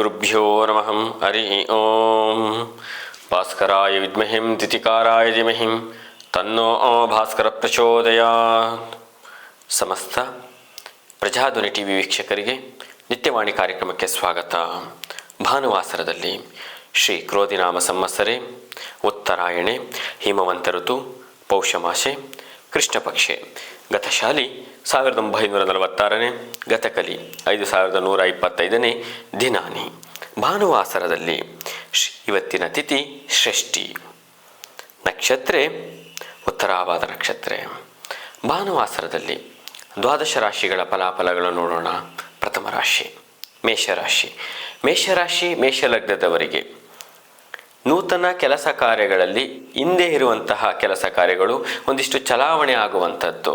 ಗುರುಭ್ಯೋ ನಮಃ. ಹರಿ ಓಂ. ಭಾಸ್ಕರಾಯ ವಿದ್ಮಹೇ ದಿತಿಕಾರಾಯ ಧೀಮಹಿ ತನ್ನೋ ಭಾಸ್ಕರ ಪ್ರಚೋದಯಾತ್. ಸಮಸ್ತ ಪ್ರಜಾಧ್ವನಿ ಟಿವಿ ವೀಕ್ಷಕರಿಗೆ ನಿತ್ಯವಾಣಿ ಕಾರ್ಯಕ್ರಮಕ್ಕೆ ಸ್ವಾಗತ. ಭಾನುವಾಸರದಲ್ಲಿ ಶ್ರೀ ಕ್ರೋಧಿನಾಮ ಸಂವತ್ಸರೆ ಉತ್ತರಾಯಣೆ ಹೇಮವಂತ ಋತು ಪೌಷಮಾಸೆ ಕೃಷ್ಣ ಪಕ್ಷೆ ಗತಶಾಲಿ 1946ನೇ ಗತಕಲಿ 5125ನೇ ದಿನಾನಿ. ಭಾನುವಾಸರದಲ್ಲಿ ಇವತ್ತಿನ ತಿಥಿ ಷಷ್ಠಿ. ನಕ್ಷತ್ರೆ ಉತ್ತರಾಭಾದ ನಕ್ಷತ್ರೆ. ಭಾನುವಾಸರದಲ್ಲಿ ದ್ವಾದಶ ರಾಶಿಗಳ ಫಲಾಫಲಗಳನ್ನು ನೋಡೋಣ. ಪ್ರಥಮ ರಾಶಿ ಮೇಷರಾಶಿ. ಮೇಷರಾಶಿ ಮೇಷಲಗ್ನದವರಿಗೆ ನೂತನ ಕೆಲಸ ಕಾರ್ಯಗಳಲ್ಲಿ ಹಿಂದೆ ಇರುವಂತಹ ಕೆಲಸ ಕಾರ್ಯಗಳು ಒಂದಿಷ್ಟು ಚಲಾವಣೆ ಆಗುವಂಥದ್ದು.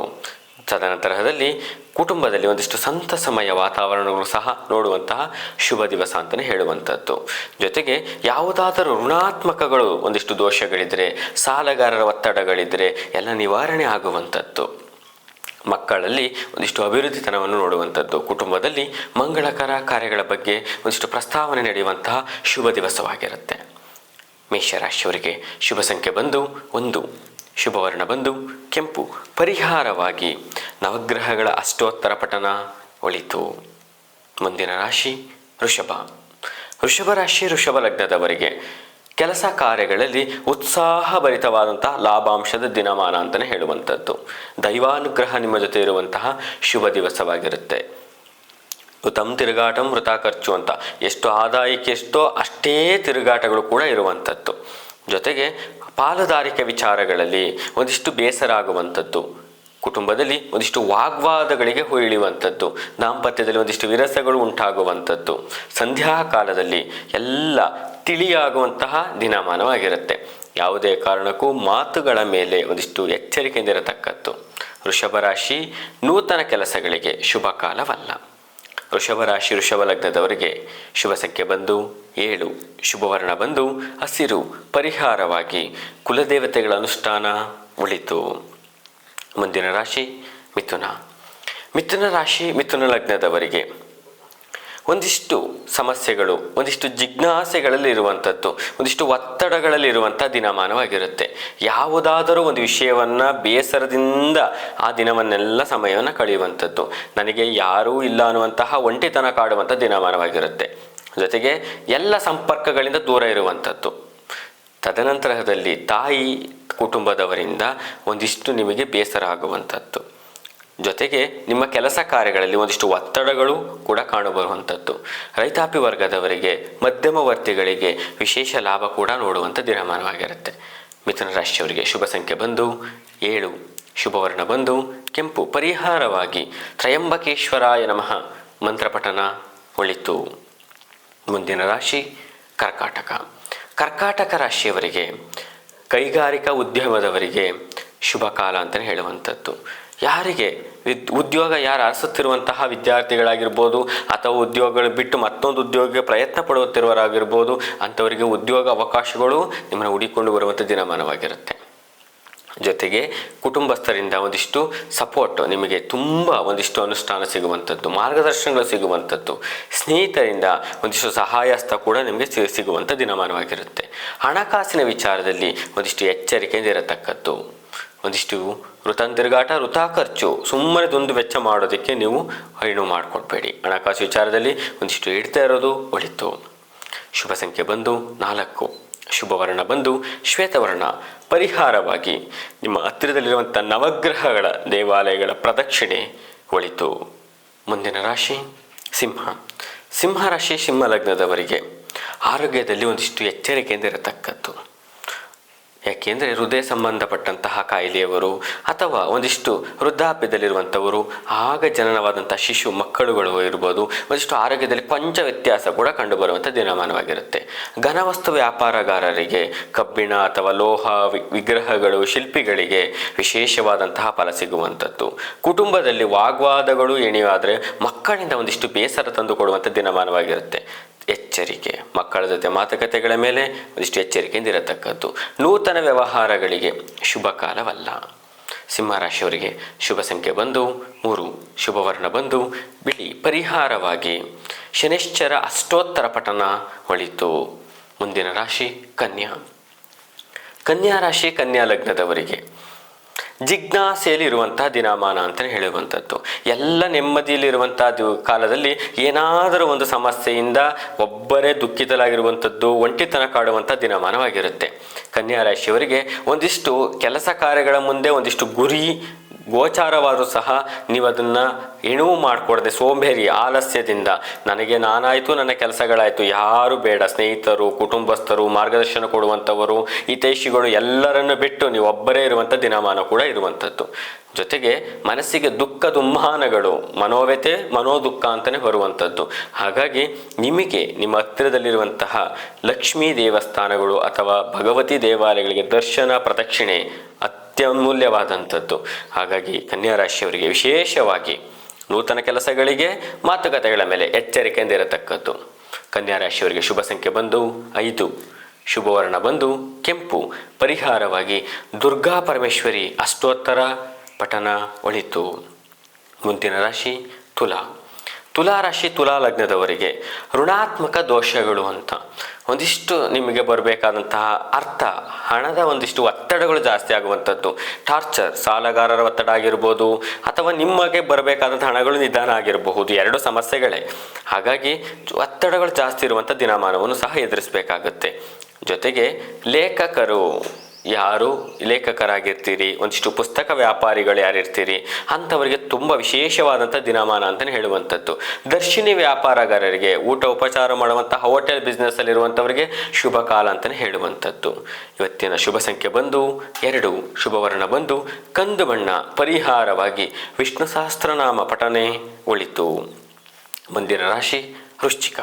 ತದನಂತರದಲ್ಲಿ ಕುಟುಂಬದಲ್ಲಿ ಒಂದಿಷ್ಟು ಸಂತಸಮಯ ವಾತಾವರಣಗಳು ಸಹ ನೋಡುವಂತಹ ಶುಭ ದಿವಸ ಅಂತಲೇ ಹೇಳುವಂಥದ್ದು. ಜೊತೆಗೆ ಯಾವುದಾದರೂ ಋಣಾತ್ಮಕಗಳು ಒಂದಿಷ್ಟು ದೋಷಗಳಿದ್ದರೆ, ಸಾಲಗಾರರ ಒತ್ತಡಗಳಿದ್ದರೆ ಎಲ್ಲ ನಿವಾರಣೆ ಆಗುವಂಥದ್ದು. ಮಕ್ಕಳಲ್ಲಿ ಒಂದಿಷ್ಟು ಅಭಿವೃದ್ಧಿತನವನ್ನು ನೋಡುವಂಥದ್ದು. ಕುಟುಂಬದಲ್ಲಿ ಮಂಗಳಕರ ಕಾರ್ಯಗಳ ಬಗ್ಗೆ ಒಂದಿಷ್ಟು ಪ್ರಸ್ತಾವನೆ ನಡೆಯುವಂತಹ ಶುಭ ದಿವಸವಾಗಿರುತ್ತೆ. ಮೇಷರಾಶಿಯವರಿಗೆ ಶುಭ ಸಂಖ್ಯೆ ಬಂದು 1, ಶುಭವರ್ಣ ಬಂದು ಕೆಂಪು. ಪರಿಹಾರವಾಗಿ ನವಗ್ರಹಗಳ ಅಷ್ಟೋತ್ತರ ಪಠನ ಒಳಿತು. ಮುಂದಿನ ರಾಶಿ ವೃಷಭ. ವೃಷಭ ರಾಶಿ ವೃಷಭ ಲಗ್ನದವರಿಗೆ ಕೆಲಸ ಕಾರ್ಯಗಳಲ್ಲಿ ಉತ್ಸಾಹಭರಿತವಾದಂತಹ ಲಾಭಾಂಶದ ದಿನಮಾನ ಅಂತಲೇ ಹೇಳುವಂಥದ್ದು. ದೈವಾನುಗ್ರಹ ನಿಮ್ಮ ಜೊತೆ ಇರುವಂತಹ ಶುಭ ದಿವಸವಾಗಿರುತ್ತೆ. ಋತಂ ತಿರುಗಾಟಂ ವೃಥಾ ಖರ್ಚು ಅಂತ, ಎಷ್ಟು ಆದಾಯಕ್ಕೆ ಎಷ್ಟೋ ಅಷ್ಟೇ ತಿರುಗಾಟಗಳು ಕೂಡ ಇರುವಂಥದ್ದು. ಜೊತೆಗೆ ಪಾಲುದಾರಿಕೆ ವಿಚಾರಗಳಲ್ಲಿ ಒಂದಿಷ್ಟು ಬೇಸರ ಆಗುವಂಥದ್ದು. ಕುಟುಂಬದಲ್ಲಿ ಒಂದಿಷ್ಟು ವಾಗ್ವಾದಗಳಿಗೆ ಇಳಿಯುವಂಥದ್ದು. ದಾಂಪತ್ಯದಲ್ಲಿ ಒಂದಿಷ್ಟು ವಿರಸಗಳು ಉಂಟಾಗುವಂಥದ್ದು. ಸಂಧ್ಯಾ ಕಾಲದಲ್ಲಿ ಎಲ್ಲ ತಿಳಿಯಾಗುವಂತಹ ದಿನಮಾನವಾಗಿರುತ್ತೆ. ಯಾವುದೇ ಕಾರಣಕ್ಕೂ ಮಾತುಗಳ ಮೇಲೆ ಒಂದಿಷ್ಟು ಎಚ್ಚರಿಕೆಯಿಂದ ಇರತಕ್ಕದ್ದು. ವೃಷಭ ರಾಶಿ ನೂತನ ಕೆಲಸಗಳಿಗೆ ಶುಭ ಕಾಲವಲ್ಲ. ವೃಷಭ ರಾಶಿ ವೃಷಭ ಲಗ್ನದವರಿಗೆ ಶುಭ ಸಂಖ್ಯೆ ಬಂದು 7, ಶುಭವರ್ಣ ಬಂದು ಹಸಿರು. ಪರಿಹಾರವಾಗಿ ಕುಲದೇವತೆಗಳ ಅನುಷ್ಠಾನ ಒಳಿತು. ಮುಂದಿನ ರಾಶಿ ಮಿಥುನ. ಮಿಥುನ ರಾಶಿ ಮಿಥುನ ಲಗ್ನದವರಿಗೆ ಒಂದಿಷ್ಟು ಸಮಸ್ಯೆಗಳು, ಒಂದಿಷ್ಟು ಜಿಜ್ಞಾಸೆಗಳಲ್ಲಿ ಇರುವಂಥದ್ದು, ಒಂದಿಷ್ಟು ಒತ್ತಡಗಳಲ್ಲಿ ಇರುವಂಥ ದಿನಮಾನವಾಗಿರುತ್ತೆ. ಯಾವುದಾದರೂ ಒಂದು ವಿಷಯವನ್ನು ಬೇಸರದಿಂದ ಆ ದಿನವನ್ನೆಲ್ಲ ಸಮಯವನ್ನು ಕಳೆಯುವಂಥದ್ದು. ನನಗೆ ಯಾರೂ ಇಲ್ಲ ಅನ್ನುವಂತಹ ಒಂಟಿತನ ಕಾಡುವಂಥ ದಿನಮಾನವಾಗಿರುತ್ತೆ. ಜೊತೆಗೆ ಎಲ್ಲ ಸಂಪರ್ಕಗಳಿಂದ ದೂರ ಇರುವಂಥದ್ದು. ತದನಂತರದಲ್ಲಿ ತಾಯಿ ಕುಟುಂಬದವರಿಂದ ಒಂದಿಷ್ಟು ನಿಮಗೆ ಬೇಸರ ಆಗುವಂಥದ್ದು. ಜೊತೆಗೆ ನಿಮ್ಮ ಕೆಲಸ ಕಾರ್ಯಗಳಲ್ಲಿ ಒಂದಿಷ್ಟು ಒತ್ತಡಗಳು ಕೂಡ ಕಾಣಬರುವಂಥದ್ದು. ರೈತಾಪಿ ವರ್ಗದವರಿಗೆ, ಮಧ್ಯಮವರ್ತಿಗಳಿಗೆ ವಿಶೇಷ ಲಾಭ ಕೂಡ ನೋಡುವಂಥ ದಿನಮಾನವಾಗಿರುತ್ತೆ. ಮಿಥುನ ರಾಶಿಯವರಿಗೆ ಶುಭ ಸಂಖ್ಯೆ ಬಂದು 7, ಶುಭವರ್ಣ ಬಂದು ಕೆಂಪು. ಪರಿಹಾರವಾಗಿ ತ್ರಯಂಬಕೇಶ್ವರಾಯ ನಮಃ ಮಂತ್ರಪಠನ ಒಳಿತು. ಮುಂದಿನ ರಾಶಿ ಕರ್ಕಾಟಕ. ಕರ್ಕಾಟಕ ರಾಶಿಯವರಿಗೆ ಕೈಗಾರಿಕಾ ಉದ್ಯಮದವರಿಗೆ ಶುಭ ಕಾಲ ಅಂತಲೇ ಹೇಳುವಂಥದ್ದು. ಯಾರಿಗೆ ಉದ್ಯೋಗ ಯಾರು ಅರಸುತ್ತಿರುವಂತಹ ವಿದ್ಯಾರ್ಥಿಗಳಾಗಿರ್ಬೋದು, ಅಥವಾ ಉದ್ಯೋಗಗಳು ಬಿಟ್ಟು ಮತ್ತೊಂದು ಉದ್ಯೋಗಕ್ಕೆ ಪ್ರಯತ್ನ ಪಡುತ್ತಿರುವವರಾಗಿರ್ಬೋದು, ಅಂಥವರಿಗೆ ಉದ್ಯೋಗ ಅವಕಾಶಗಳು ನಿಮ್ಮನ್ನು ಹುಡಿಕೊಂಡು ಬರುವಂಥ ದಿನಮಾನವಾಗಿರುತ್ತೆ. ಜೊತೆಗೆ ಕುಟುಂಬಸ್ಥರಿಂದ ಒಂದಿಷ್ಟು ಸಪೋರ್ಟ್, ನಿಮಗೆ ತುಂಬ ಒಂದಿಷ್ಟು ಅನುಷ್ಠಾನ ಸಿಗುವಂಥದ್ದು, ಮಾರ್ಗದರ್ಶನಗಳು ಸಿಗುವಂಥದ್ದು. ಸ್ನೇಹಿತರಿಂದ ಒಂದಿಷ್ಟು ಸಹಾಯಸ್ಥ ಕೂಡ ನಿಮಗೆ ಸಿಗುವಂಥ ದಿನಮಾನವಾಗಿರುತ್ತೆ. ಹಣಕಾಸಿನ ವಿಚಾರದಲ್ಲಿ ಒಂದಿಷ್ಟು ಎಚ್ಚರಿಕೆಯಿಂದ ಇರತಕ್ಕದ್ದು. ಒಂದಿಷ್ಟು ತಿರುಗಾಟ ವೃಥಾ ಖರ್ಚು, ಸುಮ್ಮನೆ ದುಂದು ವೆಚ್ಚ ಮಾಡೋದಕ್ಕೆ ನೀವು ಹೈನು ಮಾಡಿಕೊಡ್ಬೇಡಿ. ಹಣಕಾಸು ವಿಚಾರದಲ್ಲಿ ಒಂದಿಷ್ಟು ಇಡ್ತಾ ಇರೋದು ಒಳಿತು. ಶುಭ ಸಂಖ್ಯೆ ಬಂದು 4, ಶುಭವರ್ಣ ಬಂದು ಶ್ವೇತವರ್ಣ. ಪರಿಹಾರವಾಗಿ ನಿಮ್ಮ ಹತ್ತಿರದಲ್ಲಿರುವಂಥ ನವಗ್ರಹಗಳ ದೇವಾಲಯಗಳ ಪ್ರದಕ್ಷಿಣೆ ಒಳಿತು. ಮುಂದಿನ ರಾಶಿ ಸಿಂಹ. ಸಿಂಹ ರಾಶಿ ಸಿಂಹ ಲಗ್ನದವರಿಗೆ ಆರೋಗ್ಯದಲ್ಲಿ ಒಂದಿಷ್ಟು ಎಚ್ಚರಿಕೆಯಿಂದ ಇರತಕ್ಕದ್ದು. ಯಾಕೆಂದರೆ ಹೃದಯ ಸಂಬಂಧಪಟ್ಟಂತಹ ಕಾಯಿಲೆಯವರು ಅಥವಾ ಒಂದಿಷ್ಟು ವೃದ್ಧಾಪ್ಯದಲ್ಲಿರುವಂಥವರು, ಆಗ ಜನನವಾದಂಥ ಶಿಶು ಮಕ್ಕಳುಗಳು ಇರ್ಬೋದು, ಒಂದಿಷ್ಟು ಆರೋಗ್ಯದಲ್ಲಿ ಕೊಂಚ ವ್ಯತ್ಯಾಸ ಕೂಡ ಕಂಡುಬರುವಂಥ ದಿನಮಾನವಾಗಿರುತ್ತೆ. ಘನವಸ್ತು ವ್ಯಾಪಾರಗಾರರಿಗೆ, ಕಬ್ಬಿಣ ಅಥವಾ ಲೋಹ ವಿಗ್ರಹಗಳು, ಶಿಲ್ಪಿಗಳಿಗೆ ವಿಶೇಷವಾದಂತಹ ಫಲ ಸಿಗುವಂಥದ್ದು. ಕುಟುಂಬದಲ್ಲಿ ವಾಗ್ವಾದಗಳು ಎಣಿಯಾದರೆ ಮಕ್ಕಳಿಂದ ಒಂದಿಷ್ಟು ಬೇಸರ ತಂದು ಕೊಡುವಂಥ ದಿನಮಾನವಾಗಿರುತ್ತೆ. ಎಚ್ಚರಿಕೆ, ಮಕ್ಕಳ ಜೊತೆ ಮಾತುಕತೆಗಳ ಮೇಲೆ ಒಂದಿಷ್ಟು ಎಚ್ಚರಿಕೆಯಿಂದ ಇರತಕ್ಕದ್ದು. ನೂತನ ವ್ಯವಹಾರಗಳಿಗೆ ಶುಭ ಕಾಲವಲ್ಲ. ಸಿಂಹರಾಶಿಯವರಿಗೆ ಶುಭ ಸಂಖ್ಯೆ ಬಂದು 3, ಶುಭವರ್ಣ ಬಂದು ಬಿಳಿ. ಪರಿಹಾರವಾಗಿ ಶನಿಶ್ಚರ ಅಷ್ಟೋತ್ತರ ಪಠನ ಒಳಿತು. ಮುಂದಿನ ರಾಶಿ ಕನ್ಯಾ. ಕನ್ಯಾ ರಾಶಿ ಕನ್ಯಾ ಲಗ್ನದವರಿಗೆ ಜಿಜ್ಞಾಸೆಯಲ್ಲಿ ಇರುವಂತಹ ದಿನಮಾನ ಅಂತಲೇ ಹೇಳುವಂಥದ್ದು. ಎಲ್ಲ ನೆಮ್ಮದಿಯಲ್ಲಿರುವಂತಹ ಕಾಲದಲ್ಲಿ ಏನಾದರೂ ಒಂದು ಸಮಸ್ಯೆಯಿಂದ ಒಬ್ಬರೇ ದುಃಖಿತರಾಗಿರುವಂಥದ್ದು, ಒಂಟಿತನ ಕಾಡುವಂಥ ದಿನಮಾನವಾಗಿರುತ್ತೆ. ಕನ್ಯಾ ರಾಶಿಯವರಿಗೆ ಒಂದಿಷ್ಟು ಕೆಲಸ ಕಾರ್ಯಗಳ ಮುಂದೆ ಒಂದಿಷ್ಟು ಗುರಿ ಗೋಚಾರವಾದರೂ ಸಹ ನೀವು ಅದನ್ನು ಎಣುವು ಮಾಡಿಕೊಡದೆ ಸೋಂಬೇರಿ ಆಲಸ್ಯದಿಂದ ನನಗೆ ನಾನಾಯಿತು, ನನ್ನ ಕೆಲಸಗಳಾಯಿತು, ಯಾರು ಬೇಡ, ಸ್ನೇಹಿತರು, ಕುಟುಂಬಸ್ಥರು, ಮಾರ್ಗದರ್ಶನ ಕೊಡುವಂಥವರು, ಹಿತೈಷಿಗಳು ಎಲ್ಲರನ್ನು ಬಿಟ್ಟು ನೀವು ಒಬ್ಬರೇ ಇರುವಂಥ ದಿನಮಾನ ಕೂಡ ಇರುವಂಥದ್ದು. ಜೊತೆಗೆ ಮನಸ್ಸಿಗೆ ದುಃಖ ದುಮ್ಮಾನಗಳು, ಮನೋವ್ಯತೆ ಮನೋದುಃಖ ಅಂತಲೇ ಬರುವಂಥದ್ದು. ಹಾಗಾಗಿ ನಿಮಗೆ ನಿಮ್ಮ ಹತ್ತಿರದಲ್ಲಿರುವಂತಹ ಲಕ್ಷ್ಮೀ ದೇವಸ್ಥಾನಗಳು ಅಥವಾ ಭಗವತಿ ದೇವಾಲಯಗಳಿಗೆ ದರ್ಶನ ಪ್ರದಕ್ಷಿಣೆ ಅತ್ಯಮೂಲ್ಯವಾದಂಥದ್ದು. ಹಾಗಾಗಿ ಕನ್ಯಾ ರಾಶಿಯವರಿಗೆ ವಿಶೇಷವಾಗಿ ನೂತನ ಕೆಲಸಗಳಿಗೆ ಮಾತುಕತೆಗಳ ಮೇಲೆ ಎಚ್ಚರಿಕೆಯಿಂದ ಇರತಕ್ಕದ್ದು. ಕನ್ಯಾ ರಾಶಿಯವರಿಗೆ ಶುಭ ಸಂಖ್ಯೆ ಬಂದು 5, ಶುಭವರ್ಣ ಬಂದು ಕೆಂಪು. ಪರಿಹಾರವಾಗಿ ದುರ್ಗಾ ಪರಮೇಶ್ವರಿ ಅಷ್ಟೋತ್ತರ ಪಠನ ಒಳಿತು. ಮುಂದಿನ ರಾಶಿ ತುಲಾ. ತುಲಾ ರಾಶಿ ತುಲಾ ಲಗ್ನದವರಿಗೆ ಋಣಾತ್ಮಕ ದೋಷಗಳು ಅಂತ ಒಂದಿಷ್ಟು ನಿಮಗೆ ಬರಬೇಕಾದಂತಹ ಅರ್ಥ, ಹಣದ ಒಂದಿಷ್ಟು ಒತ್ತಡಗಳು ಜಾಸ್ತಿ ಆಗುವಂಥದ್ದು, ಟಾರ್ಚರ್, ಸಾಲಗಾರರ ಒತ್ತಡ ಆಗಿರ್ಬೋದು ಅಥವಾ ನಿಮಗೆ ಬರಬೇಕಾದಂಥ ಹಣಗಳು ನಿಧಾನ ಆಗಿರಬಹುದು, ಎರಡು ಸಮಸ್ಯೆಗಳೇ. ಹಾಗಾಗಿ ಒತ್ತಡಗಳು ಜಾಸ್ತಿ ಇರುವಂಥ ದಿನಮಾನವನ್ನು ಸಹ ಎದುರಿಸಬೇಕಾಗುತ್ತೆ. ಜೊತೆಗೆ ಲೇಖಕರು ಯಾರು ಲೇಖಕರಾಗಿರ್ತೀರಿ, ಒಂದಿಷ್ಟು ಪುಸ್ತಕ ವ್ಯಾಪಾರಿಗಳು ಯಾರಿರ್ತೀರಿ ಅಂಥವರಿಗೆ ತುಂಬ ವಿಶೇಷವಾದಂಥ ದಿನಮಾನ ಅಂತಲೇ ಹೇಳುವಂಥದ್ದು. ದರ್ಶಿನಿ ವ್ಯಾಪಾರಗಾರರಿಗೆ, ಊಟ ಉಪಚಾರ ಮಾಡುವಂತಹ ಹೋಟೆಲ್ ಬಿಸ್ನೆಸ್ಸಲ್ಲಿರುವಂಥವರಿಗೆ ಶುಭ ಕಾಲ ಅಂತಲೇ ಹೇಳುವಂಥದ್ದು. ಇವತ್ತಿನ ಶುಭ ಸಂಖ್ಯೆ ಬಂದು 2, ಶುಭವರ್ಣ ಬಂದು ಕಂದು ಬಣ್ಣ. ಪರಿಹಾರವಾಗಿ ವಿಷ್ಣು ಸಹಸ್ರನಾಮ ಪಠನೆ ಒಳಿತು. ಮುಂದಿನ ರಾಶಿ ವೃಶ್ಚಿಕ.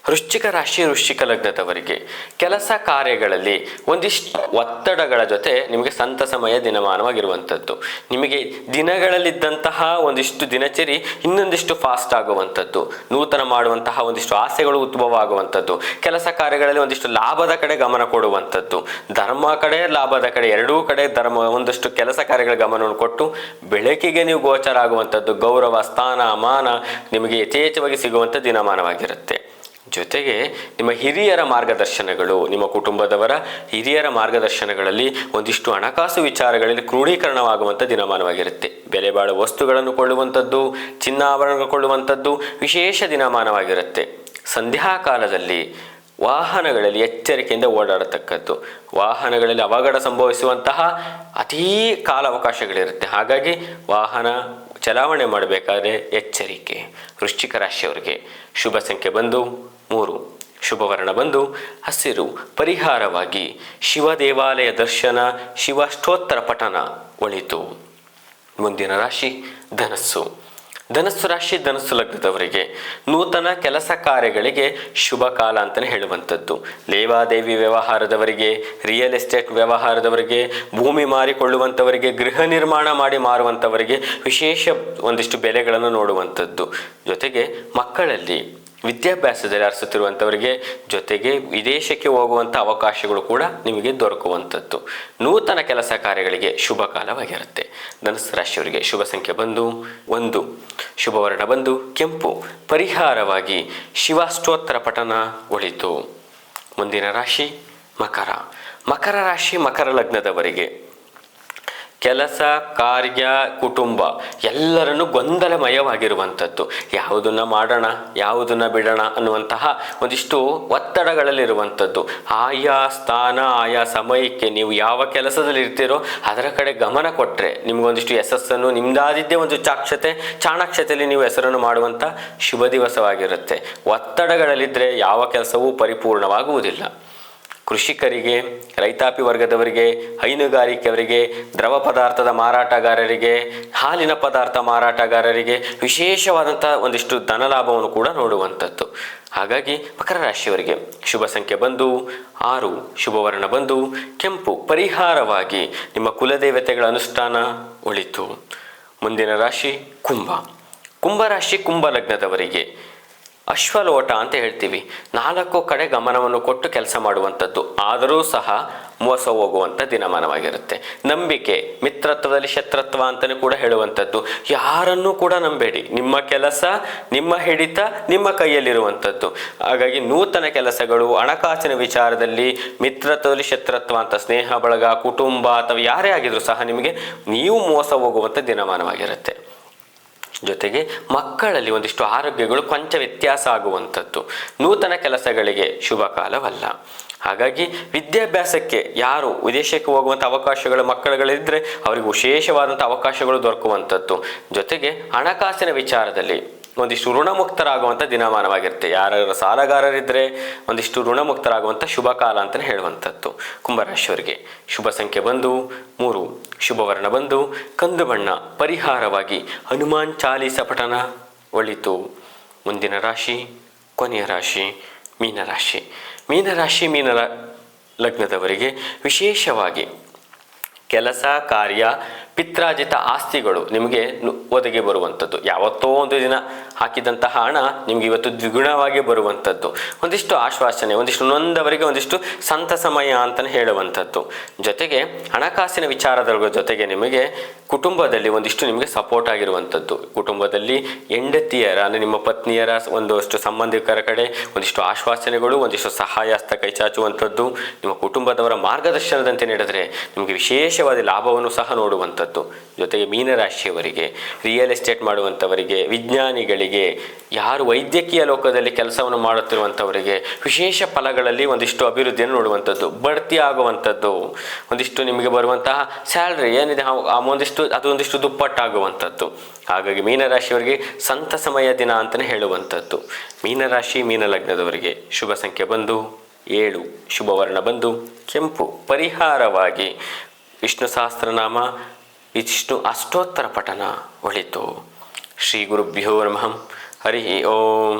ವೃಶ್ಚಿಕ ರಾಶಿ ವೃಶ್ಚಿಕ ಲಗ್ನದವರಿಗೆ ಕೆಲಸ ಕಾರ್ಯಗಳಲ್ಲಿ ಒಂದಿಷ್ಟು ಒತ್ತಡಗಳ ಜೊತೆ ನಿಮಗೆ ಸಂತಸಮಯ ದಿನಮಾನವಾಗಿರುವಂಥದ್ದು. ನಿಮಗೆ ದಿನಗಳಲ್ಲಿದ್ದಂತಹ ಒಂದಿಷ್ಟು ದಿನಚರಿ ಇನ್ನೊಂದಿಷ್ಟು ಫಾಸ್ಟ್ ಆಗುವಂಥದ್ದು, ನೂತನ ಮಾಡುವಂತಹ ಒಂದಿಷ್ಟು ಆಸೆಗಳು ಉದ್ಭವ ಆಗುವಂಥದ್ದು, ಕೆಲಸ ಕಾರ್ಯಗಳಲ್ಲಿ ಒಂದಿಷ್ಟು ಲಾಭದ ಕಡೆ ಗಮನ ಕೊಡುವಂಥದ್ದು, ಧರ್ಮ ಕಡೆ ಲಾಭದ ಕಡೆ ಎರಡೂ ಕಡೆ ಒಂದಷ್ಟು ಕೆಲಸ ಕಾರ್ಯಗಳ ಗಮನವನ್ನು ಕೊಟ್ಟು ಬೆಳಕಿಗೆ ನೀವು ಗೋಚರ ಆಗುವಂಥದ್ದು, ಗೌರವ ಸ್ಥಾನ ಮಾನ ನಿಮಗೆ ಯಥೇಚ್ಛವಾಗಿ ಸಿಗುವಂಥ ದಿನಮಾನವಾಗಿರುತ್ತೆ. ಜೊತೆಗೆ ನಿಮ್ಮ ಹಿರಿಯರ ಮಾರ್ಗದರ್ಶನಗಳು, ನಿಮ್ಮ ಕುಟುಂಬದವರ ಹಿರಿಯರ ಮಾರ್ಗದರ್ಶನಗಳಲ್ಲಿ ಒಂದಿಷ್ಟು ಹಣಕಾಸು ವಿಚಾರಗಳಲ್ಲಿ ಕ್ರೋಢೀಕರಣವಾಗುವಂಥ ದಿನಮಾನವಾಗಿರುತ್ತೆ. ಬೆಲೆ ಬಾಳುವ ವಸ್ತುಗಳನ್ನು ಕೊಳ್ಳುವಂಥದ್ದು, ಚಿನ್ನಾಭರಣಗಳು ಕೊಳ್ಳುವಂಥದ್ದು ವಿಶೇಷ ದಿನಮಾನವಾಗಿರುತ್ತೆ. ಸಂಧ್ಯಾಕಾಲದಲ್ಲಿ ವಾಹನಗಳಲ್ಲಿ ಎಚ್ಚರಿಕೆಯಿಂದ ಓಡಾಡತಕ್ಕದ್ದು, ವಾಹನಗಳಲ್ಲಿ ಅವಘಡ ಸಂಭವಿಸುವಂತಹ ಅತೀ ಕಾಲಾವಕಾಶಗಳಿರುತ್ತೆ. ಹಾಗಾಗಿ ವಾಹನ ಚಲಾವಣೆ ಮಾಡಬೇಕಾದ್ರೆ ಎಚ್ಚರಿಕೆ. ವೃಶ್ಚಿಕ ರಾಶಿಯವರಿಗೆ ಶುಭ ಸಂಖ್ಯೆ ಬಂದು 3, ಶುಭವರ್ಣ ಬಂದು ಹಸಿರು. ಪರಿಹಾರವಾಗಿ ಶಿವ ದೇವಾಲಯ ದರ್ಶನ, ಶಿವಾಷ್ಟೋತ್ತರ ಪಠನ ಒಳಿತು. ಮುಂದಿನ ರಾಶಿ ಧನಸ್ಸು. ಧನಸ್ಸು ರಾಶಿ ಧನಸ್ಸು ಲಗ್ನದವರಿಗೆ ನೂತನ ಕೆಲಸ ಕಾರ್ಯಗಳಿಗೆ ಶುಭ ಕಾಲ ಅಂತಲೇ ಹೇಳುವಂಥದ್ದು. ಲೇವಾದೇವಿ ವ್ಯವಹಾರದವರಿಗೆ, ರಿಯಲ್ ಎಸ್ಟೇಟ್ ವ್ಯವಹಾರದವರಿಗೆ, ಭೂಮಿ ಮಾರಿಕೊಳ್ಳುವಂಥವರಿಗೆ, ಗೃಹ ನಿರ್ಮಾಣ ಮಾಡಿ ಮಾರುವಂಥವರಿಗೆ ವಿಶೇಷ ಒಂದಿಷ್ಟು ಬೆಲೆಗಳನ್ನು ನೋಡುವಂಥದ್ದು. ಜೊತೆಗೆ ಮಕ್ಕಳಲ್ಲಿ ವಿದ್ಯಾಭ್ಯಾಸದಲ್ಲಿ ಅರಸುತ್ತಿರುವಂಥವರಿಗೆ, ಜೊತೆಗೆ ವಿದೇಶಕ್ಕೆ ಹೋಗುವಂಥ ಅವಕಾಶಗಳು ಕೂಡ ನಿಮಗೆ ದೊರಕುವಂಥದ್ದು. ನೂತನ ಕೆಲಸ ಕಾರ್ಯಗಳಿಗೆ ಶುಭ ಕಾಲವಾಗಿರುತ್ತೆ. ಧನುಸ್ಸು ರಾಶಿಯವರಿಗೆ ಶುಭ ಸಂಖ್ಯೆ ಬಂದು 1, ಶುಭವರ್ಣ ಬಂದು ಕೆಂಪು. ಪರಿಹಾರವಾಗಿ ಶಿವಾಷ್ಟೋತ್ತರ ಪಠನ ಒಳಿತು. ಮುಂದಿನ ರಾಶಿ ಮಕರ. ಮಕರ ರಾಶಿ ಮಕರ ಲಗ್ನದವರಿಗೆ ಕೆಲಸ ಕಾರ್ಯ ಕುಟುಂಬ ಎಲ್ಲರನ್ನು ಗೊಂದಲಮಯವಾಗಿರುವಂಥದ್ದು, ಯಾವುದನ್ನು ಮಾಡೋಣ ಯಾವುದನ್ನು ಬಿಡೋಣ ಅನ್ನುವಂತಹ ಒಂದಿಷ್ಟು ಒತ್ತಡಗಳಲ್ಲಿರುವಂಥದ್ದು. ಆಯಾ ಸ್ಥಾನ ಆಯಾ ಸಮಯಕ್ಕೆ ನೀವು ಯಾವ ಕೆಲಸದಲ್ಲಿ ಇರ್ತೀರೋ ಅದರ ಕಡೆ ಗಮನ ಕೊಟ್ಟರೆ ನಿಮಗೊಂದಿಷ್ಟು ಯಶಸ್ಸನ್ನು, ನಿಮ್ಮದಾದಿದ್ದೇ ಒಂದು ಚಾಣಾಕ್ಷತೆಯಲ್ಲಿ ನೀವು ಹೆಸರನ್ನು ಮಾಡುವಂಥ ಶುಭ ದಿವಸವಾಗಿರುತ್ತೆ. ಒತ್ತಡಗಳಲ್ಲಿದ್ದರೆ ಯಾವ ಕೆಲಸವೂ ಪರಿಪೂರ್ಣವಾಗುವುದಿಲ್ಲ. ಕೃಷಿಕರಿಗೆ, ರೈತಾಪಿ ವರ್ಗದವರಿಗೆ, ಹೈನುಗಾರಿಕೆಯವರಿಗೆ, ದ್ರವ ಪದಾರ್ಥದ ಮಾರಾಟಗಾರರಿಗೆ, ಹಾಲಿನ ಪದಾರ್ಥ ಮಾರಾಟಗಾರರಿಗೆ ವಿಶೇಷವಾದಂಥ ಒಂದಿಷ್ಟು ಧನಲಾಭವನ್ನು ಕೂಡ ನೋಡುವಂಥದ್ದು. ಹಾಗಾಗಿ ಮಕರ ರಾಶಿಯವರಿಗೆ ಶುಭ ಸಂಖ್ಯೆ ಬಂದು 6, ಶುಭವರ್ಣ ಬಂದು ಕೆಂಪು. ಪರಿಹಾರವಾಗಿ ನಿಮ್ಮ ಕುಲದೇವತೆಗಳ ಅನುಷ್ಠಾನ ಒಳಿತು. ಮುಂದಿನ ರಾಶಿ ಕುಂಭ. ಕುಂಭರಾಶಿ ಕುಂಭ ಲಗ್ನದವರಿಗೆ ಅಶ್ವಲೋಟ ಅಂತ ಹೇಳ್ತೀವಿ. 4 ಕಡೆ ಗಮನವನ್ನು ಕೊಟ್ಟು ಕೆಲಸ ಮಾಡುವಂಥದ್ದು, ಆದರೂ ಸಹ ಮೋಸ ಹೋಗುವಂಥ ದಿನಮಾನವಾಗಿರುತ್ತೆ. ನಂಬಿಕೆ, ಮಿತ್ರತ್ವದಲ್ಲಿ ಶತ್ರುತ್ವ ಅಂತಲೂ ಕೂಡ ಹೇಳುವಂಥದ್ದು. ಯಾರನ್ನೂ ಕೂಡ ನಂಬೇಡಿ, ನಿಮ್ಮ ಕೆಲಸ, ನಿಮ್ಮ ಹಿಡಿತ ನಿಮ್ಮ ಕೈಯಲ್ಲಿರುವಂಥದ್ದು. ಹಾಗಾಗಿ ನೂತನ ಕೆಲಸಗಳು, ಹಣಕಾಸಿನ ವಿಚಾರದಲ್ಲಿ ಮಿತ್ರತ್ವದಲ್ಲಿ ಶತ್ರುತ್ವ ಅಂತ ಸ್ನೇಹ ಬಳಗ, ಕುಟುಂಬ ಅಥವಾ ಯಾರೇ ಆಗಿದ್ರು ಸಹ ನಿಮಗೆ ನೀವು ಮೋಸ ಹೋಗುವಂಥ ದಿನಮಾನವಾಗಿರುತ್ತೆ. ಜೊತೆಗೆ ಮಕ್ಕಳಲ್ಲಿ ಒಂದಿಷ್ಟು ಆರೋಗ್ಯಗಳು ಕೊಂಚ ವ್ಯತ್ಯಾಸ ಆಗುವಂಥದ್ದು. ನೂತನ ಕೆಲಸಗಳಿಗೆ ಶುಭ ಕಾಲವಲ್ಲ. ಹಾಗಾಗಿ ವಿದ್ಯಾಭ್ಯಾಸಕ್ಕೆ ಯಾರು ವಿದೇಶಕ್ಕೆ ಹೋಗುವಂಥ ಅವಕಾಶಗಳು ಮಕ್ಕಳುಗಳಿದ್ದರೆ ಅವರಿಗೆ ವಿಶೇಷವಾದಂಥ ಅವಕಾಶಗಳು ದೊರಕುವಂಥದ್ದು. ಜೊತೆಗೆ ಹಣಕಾಸಿನ ವಿಚಾರದಲ್ಲಿ ಒಂದಿಷ್ಟು ಋಣಮುಕ್ತರಾಗುವಂಥ ದಿನಮಾನವಾಗಿರುತ್ತೆ. ಯಾರು ಸಾಲಗಾರರಿದ್ದರೆ ಒಂದಿಷ್ಟು ಋಣಮುಕ್ತರಾಗುವಂಥ ಶುಭ ಕಾಲ ಅಂತಲೇ ಹೇಳುವಂಥದ್ದು. ಕುಂಭರಾಶಿಯವರಿಗೆ ಶುಭ ಸಂಖ್ಯೆ ಬಂದು 3, ಶುಭವರ್ಣ ಬಂದು ಕಂದು ಬಣ್ಣ. ಪರಿಹಾರವಾಗಿ ಹನುಮಾನ್ ಚಾಲೀಸ ಪಠನ ಒಳಿತು. ಮುಂದಿನ ರಾಶಿ, ಕೊನೆಯ ರಾಶಿ ಮೀನರಾಶಿ. ಮೀನ ಲಗ್ನದವರಿಗೆ ವಿಶೇಷವಾಗಿ ಕೆಲಸ ಕಾರ್ಯ ಪಿತ್ರಾರ್ಜಿತ ಆಸ್ತಿಗಳು ನಿಮಗೆ ಒದಗಿ ಬರುವಂಥದ್ದು. ಯಾವತ್ತೋ ಒಂದು ದಿನ ಹಾಕಿದಂತಹ ಹಣ ನಿಮಗೆ ಇವತ್ತು ದ್ವಿಗುಣವಾಗಿ ಬರುವಂಥದ್ದು. ಒಂದಿಷ್ಟು ಆಶ್ವಾಸನೆ, ಒಂದಿಷ್ಟು ನೊಂದವರಿಗೆ ಒಂದಿಷ್ಟು ಸಂತಸಮಯ ಅಂತಲೇ ಹೇಳುವಂಥದ್ದು. ಜೊತೆಗೆ ಹಣಕಾಸಿನ ವಿಚಾರದ ಜೊತೆಗೆ ನಿಮಗೆ ಕುಟುಂಬದಲ್ಲಿ ಒಂದಿಷ್ಟು ನಿಮಗೆ ಸಪೋರ್ಟ್ ಆಗಿರುವಂಥದ್ದು. ಕುಟುಂಬದಲ್ಲಿ ಹೆಂಡತಿಯರ ಅಂದರೆ ನಿಮ್ಮ ಪತ್ನಿಯರ ಒಂದಷ್ಟು ಸಂಬಂಧಿಕರ ಕಡೆ ಒಂದಿಷ್ಟು ಆಶ್ವಾಸನೆಗಳು, ಒಂದಿಷ್ಟು ಸಹಾಯ ಹಸ್ತ ಕೈ ಚಾಚುವಂಥದ್ದು. ನಿಮ್ಮ ಕುಟುಂಬದವರ ಮಾರ್ಗದರ್ಶನದಂತೆ ನಡೆದರೆ ನಿಮಗೆ ವಿಶೇಷವಾದ ಲಾಭವನ್ನು ಸಹ ನೋಡುವಂಥದ್ದು. ಜೊತೆಗೆ ಮೀನರಾಶಿಯವರಿಗೆ, ರಿಯಲ್ ಎಸ್ಟೇಟ್ ಮಾಡುವಂಥವರಿಗೆ, ವಿಜ್ಞಾನಿಗಳಿಗೆ, ಯಾರು ವೈದ್ಯಕೀಯ ಲೋಕದಲ್ಲಿ ಕೆಲಸವನ್ನು ಮಾಡುತ್ತಿರುವಂಥವರಿಗೆ ವಿಶೇಷ ಫಲಗಳಲ್ಲಿ ಒಂದಿಷ್ಟು ಅಭಿವೃದ್ಧಿಯನ್ನು ನೋಡುವಂಥದ್ದು, ಬಡ್ತಿ ಆಗುವಂಥದ್ದು. ಒಂದಿಷ್ಟು ನಿಮಗೆ ಬರುವಂತಹ ಸ್ಯಾಲ್ರಿ ಏನಿದೆ ಅದೊಂದಿಷ್ಟು ದುಪ್ಪಟ್ಟಾಗುವಂಥದ್ದು. ಹಾಗಾಗಿ ಮೀನರಾಶಿಯವರಿಗೆ ಸಂತಸಮಯ ದಿನ ಅಂತಲೇ ಹೇಳುವಂಥದ್ದು. ಮೀನರಾಶಿ ಮೀನ ಲಗ್ನದವರಿಗೆ ಶುಭ ಸಂಖ್ಯೆ ಬಂದು 7, ಶುಭವರ್ಣ ಬಂದು ಕೆಂಪು. ಪರಿಹಾರವಾಗಿ ವಿಷ್ಣು ಸಹಸ್ರನಾಮ, ವಿಷ್ಣು ಅಷ್ಟೋತ್ತರ ಪಠನ ಒಳಿತು. ಶ್ರೀ ಗುರುಭ್ಯೋ ನಮಃ. ಹರಿ ಓಂ.